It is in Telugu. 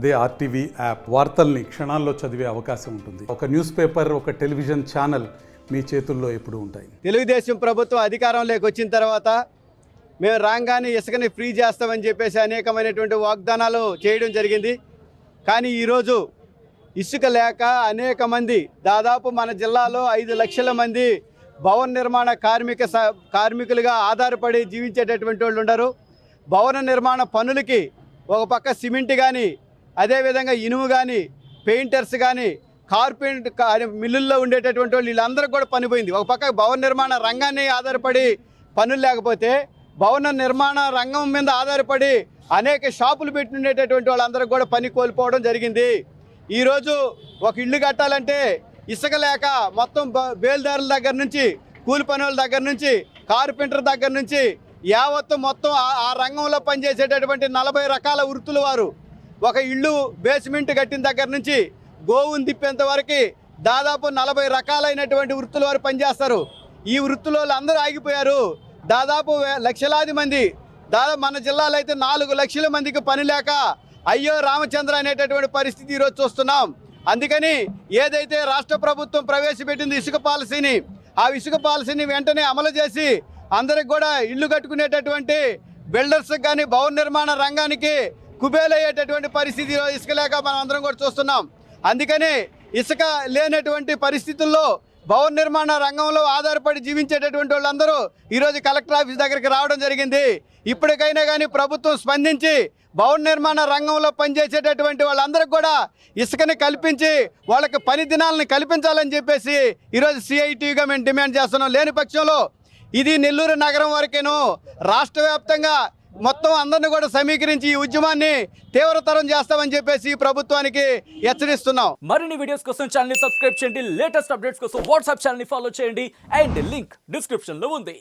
అదే ఆర్టీవీ యాప్ వార్తల్ని క్షణాల్లో చదివే అవకాశం ఉంటుంది. ఒక న్యూస్ పేపర్, ఒక టెలివిజన్ ఛానల్ మీ చేతుల్లో ఎప్పుడూ ఉంటాయి. తెలుగుదేశం ప్రభుత్వం అధికారంలోకి వచ్చిన తర్వాత మేము రాగానే ఇసుకని ఫ్రీ చేస్తామని చెప్పేసి అనేకమైనటువంటి వాగ్దానాలు చేయడం జరిగింది. కానీ ఈరోజు ఇసుక లేక అనేక మంది, దాదాపు మన జిల్లాలో 5 లక్షల మంది భవన నిర్మాణ కార్మికులుగా ఆధారపడి జీవించేటటువంటి వాళ్ళు ఉన్నారు. భవన నిర్మాణ పనులకి ఒక పక్క సిమెంట్ కానీ, అదేవిధంగా ఇనుము కానీ, పెయింటర్స్ కానీ, కార్పెంటర్ మిల్లుల్లో ఉండేటటువంటి వాళ్ళు వీళ్ళందరూ కూడా పనిపోయింది. ఒక పక్క భవన నిర్మాణ రంగాన్ని ఆధారపడి పనులు లేకపోతే, భవన నిర్మాణ రంగం మీద ఆధారపడి అనేక షాపులు పెట్టి ఉండేటటువంటి వాళ్ళందరూ కూడా పని కోల్పోవడం జరిగింది. ఈరోజు ఒక ఇల్లు కట్టాలంటే ఇసుక లేక మొత్తం బేల్దారుల దగ్గర నుంచి, కూలి పనుల దగ్గర నుంచి, కార్పెంటర్ దగ్గర నుంచి యావత్తు మొత్తం ఆ రంగంలో పనిచేసేటటువంటి 40 రకాల వృత్తుల వారు ఒక ఇల్లు బేస్మెంట్ కట్టిన దగ్గర నుంచి గోవుని తిప్పేంత వరకు దాదాపు 40 రకాలైనటువంటి వృత్తుల వారు పనిచేస్తారు. ఈ వృత్తుల అందరూ ఆగిపోయారు. దాదాపు లక్షలాది మంది, దాదాపు మన జిల్లాలో అయితే 4 లక్షల మందికి పని లేక అయ్యో రామచంద్ర అనేటటువంటి పరిస్థితి ఈరోజు చూస్తున్నాం. అందుకని ఏదైతే రాష్ట్ర ప్రభుత్వం ప్రవేశపెట్టింది ఇసుక పాలసీని, ఆ ఇసుక పాలసీని వెంటనే అమలు చేసి అందరికి కూడా ఇల్లు కట్టుకునేటటువంటి బిల్డర్స్కి కానీ, భవన నిర్మాణ రంగానికి కుబేలయ్యేటటువంటి పరిస్థితి ఇసుక లేక మనం అందరం కూడా చూస్తున్నాం. అందుకని ఇసుక లేనటువంటి పరిస్థితుల్లో భవన నిర్మాణ రంగంలో ఆధారపడి జీవించేటటువంటి వాళ్ళందరూ ఈరోజు కలెక్టర్ ఆఫీస్ దగ్గరికి రావడం జరిగింది. ఇప్పటికైనా కానీ ప్రభుత్వం స్పందించి భవన నిర్మాణ రంగంలో పనిచేసేటటువంటి వాళ్ళందరికీ కూడా ఇసుకని కల్పించి వాళ్ళకి పని దినాలను కల్పించాలని చెప్పేసి ఈరోజు సిఐటిగా మేము డిమాండ్ చేస్తున్నాం. లేని పక్షంలో ఇది నెల్లూరు నగరం వరకేను రాష్ట్ర వ్యాప్తంగా మొత్తం అందరిని కూడా సమీకరించి ఈ ఉద్యమాన్ని తీవ్రతరం చేస్తామని చెప్పేసి ప్రభుత్వానికి హెచ్చరిస్తున్నాం. మరిన్ని వీడియోస్ కోసం ఛానల్ ని సబ్స్క్రైబ్ చేయండి. లేటెస్ట్ అప్డేట్స్ కోసం వాట్సాప్ ఛానల్ ని ఫాలో చేయండి. అండ్ లింక్ డిస్క్రిప్షన్ లో ఉంది.